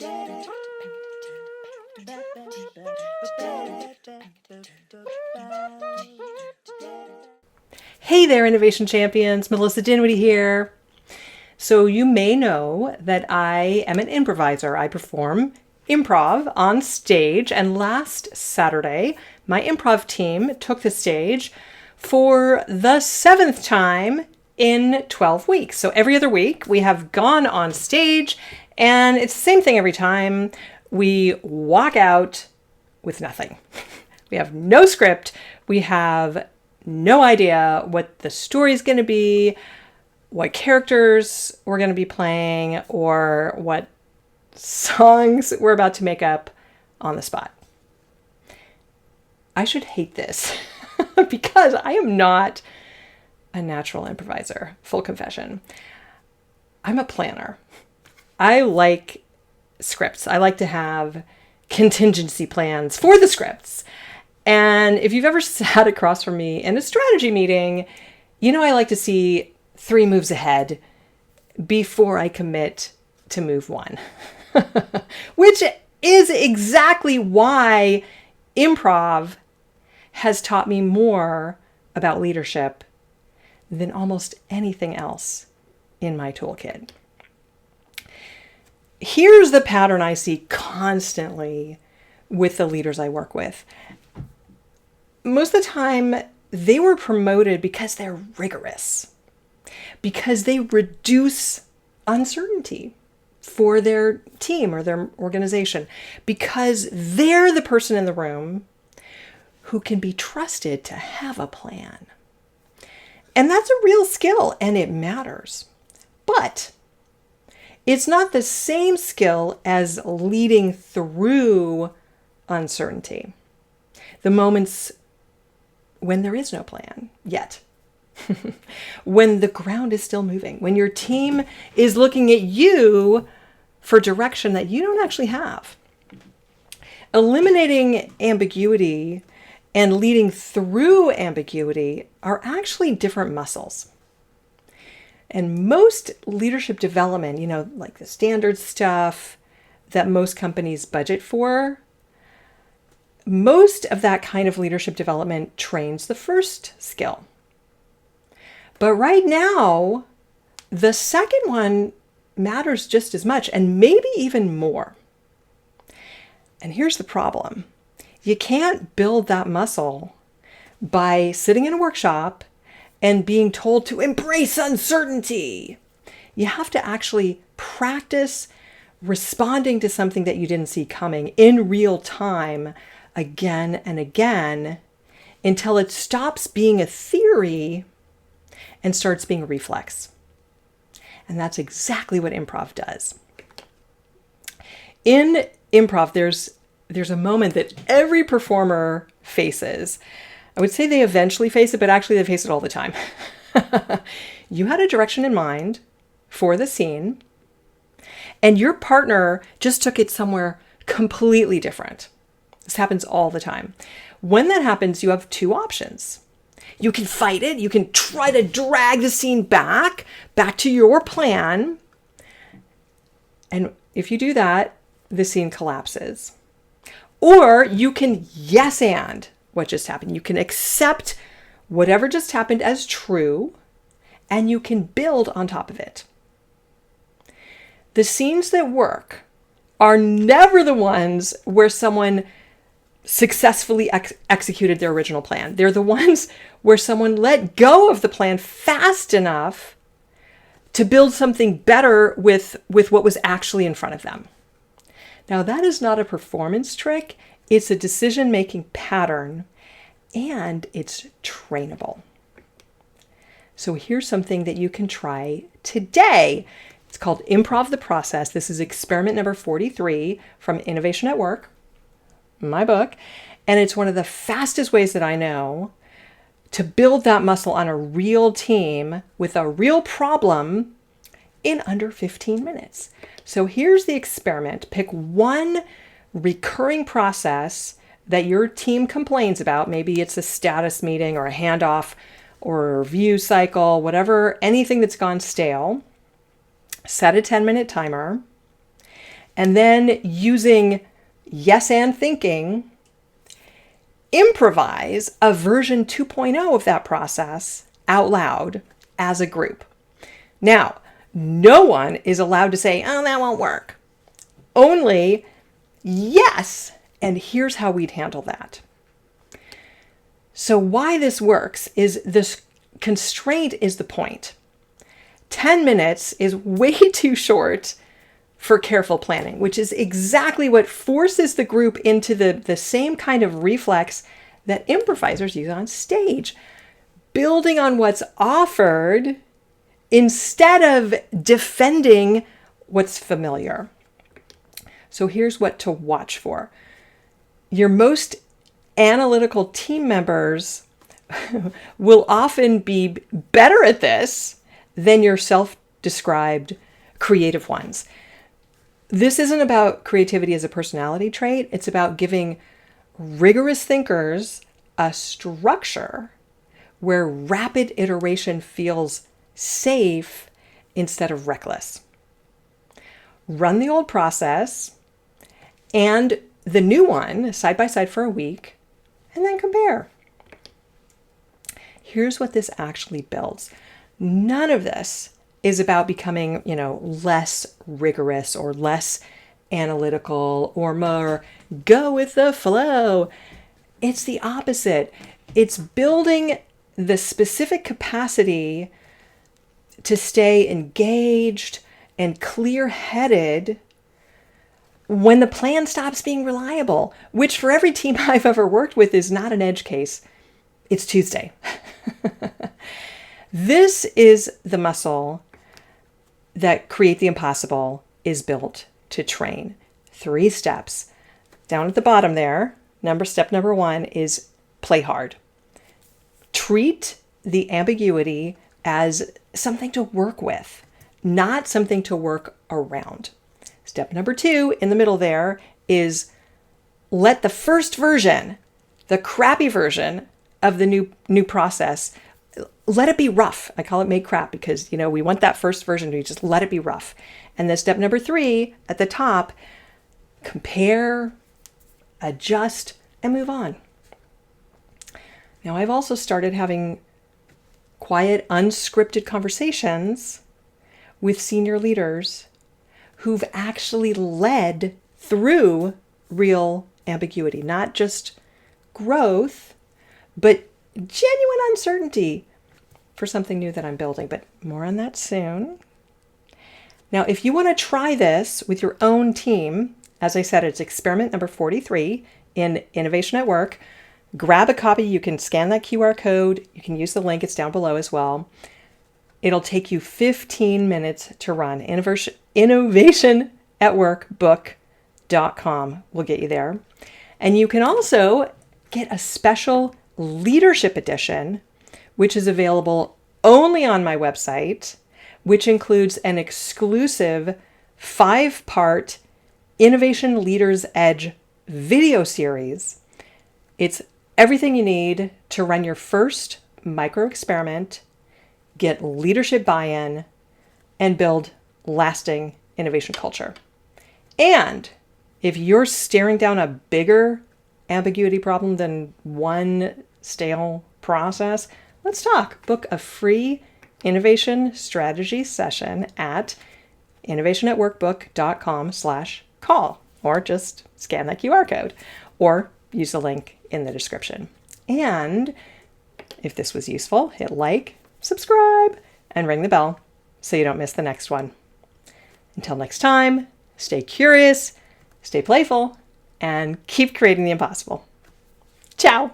Hey there, Innovation Champions. Melissa Dinwiddie here. So you may know that I am an improviser. I perform improv on stage, and last Saturday, my improv team took the stage for the 7th time in 12 weeks. So every other week, we have gone on stage, and it's the same thing every time. We walk out with nothing. We have no script. We have no idea what the story is going to be, what characters we're going to be playing, or what songs we're about to make up on the spot. I should hate this because I am not a natural improviser, full confession. I'm a planner. I like scripts. I like to have contingency plans for the scripts. And if you've ever sat across from me in a strategy meeting, you know I like to see 3 moves ahead before I commit to move 1. Which is exactly why improv has taught me more about leadership than almost anything else in my toolkit. Here's the pattern I see constantly with the leaders I work with. Most of the time, they were promoted because they're rigorous, because they reduce uncertainty for their team or their organization, because they're the person in the room who can be trusted to have a plan. And that's a real skill, and it matters. But it's not the same skill as leading through uncertainty. The moments when there is no plan yet. When the ground is still moving, when your team is looking at you for direction that you don't actually have. Eliminating ambiguity and leading through ambiguity are actually different muscles. And most leadership development, like the standard stuff that most companies budget for, most of that kind of leadership development trains the first skill. But right now, the second one matters just as much, and maybe even more. And here's the problem. You can't build that muscle by sitting in a workshop and being told to embrace uncertainty. You have to actually practice responding to something that you didn't see coming in real time again and again until it stops being a theory and starts being a reflex. And that's exactly what improv does. In improv, there's a moment that every performer faces. I would say they eventually face it, but actually they face it all the time. You had a direction in mind for the scene, and your partner just took it somewhere completely different. This happens all the time. When that happens, you have 2 options. You can fight it. You can try to drag the scene back to your plan. And if you do that, the scene collapses. Or you can yes and what just happened. You can accept whatever just happened as true, and you can build on top of it. The scenes that work are never the ones where someone successfully executed their original plan. They're the ones where someone let go of the plan fast enough to build something better with what was actually in front of them. Now, that is not a performance trick. It's a decision-making pattern, and it's trainable. So here's something that you can try today. It's called Improv the Process. This is experiment number 43 from Innovation at Work, my book, and it's one of the fastest ways that I know to build that muscle on a real team with a real problem in under 15 minutes. So here's the experiment. Pick one recurring process that your team complains about. Maybe it's a status meeting or a handoff or a review cycle, whatever, anything that's gone stale. Set a 10-minute timer And then using yes and thinking, improvise a version 2.0 of that process out loud as a group. Now, no one is allowed to say, oh, that won't work. Only, yes, and here's how we'd handle that. So why this works is this constraint is the point. 10 minutes is way too short for careful planning, which is exactly what forces the group into the same kind of reflex that improvisers use on stage, building on what's offered instead of defending what's familiar. So here's what to watch for. Your most analytical team members will often be better at this than your self-described creative ones. This isn't about creativity as a personality trait. It's about giving rigorous thinkers a structure where rapid iteration feels safe instead of reckless. Run the old process and the new one side by side for a week, and then compare. Here's what this actually builds. None of this is about becoming, less rigorous or less analytical or more go with the flow. It's the opposite. It's building the specific capacity to stay engaged and clear-headed when the plan stops being reliable, which for every team I've ever worked with is not an edge case. It's Tuesday. This is the muscle that Create the Impossible is built to train. 3 steps. Down at the bottom there, step number 1 is play hard. Treat the ambiguity as something to work with, not something to work around. Step number 2 in the middle there is let the first version, the crappy version of the new process, let it be rough. I call it make crap because, we want that first version to just let it be rough. And then step number 3 at the top, compare, adjust, and move on. Now, I've also started having quiet, unscripted conversations with senior leaders who've actually led through real ambiguity, not just growth, but genuine uncertainty for something new that I'm building. But more on that soon. Now, if you want to try this with your own team, as I said, it's experiment number 43 in Innovation at Work. Grab a copy. You can scan that QR code. You can use the link. It's down below as well. It'll take you 15 minutes to run. Innovationatworkbook.com will get you there. And you can also get a special leadership edition, which is available only on my website, which includes an exclusive 5-part Innovation Leaders Edge video series. It's everything you need to run your first micro experiment, get leadership buy-in, and build lasting innovation culture. And if you're staring down a bigger ambiguity problem than one stale process, let's talk. Book a free innovation strategy session at innovationatworkbook.com/call, or just scan that QR code or use the link in the description. And if this was useful, hit like, subscribe, and ring the bell so you don't miss the next one. Until next time, stay curious, stay playful, and keep creating the impossible. Ciao.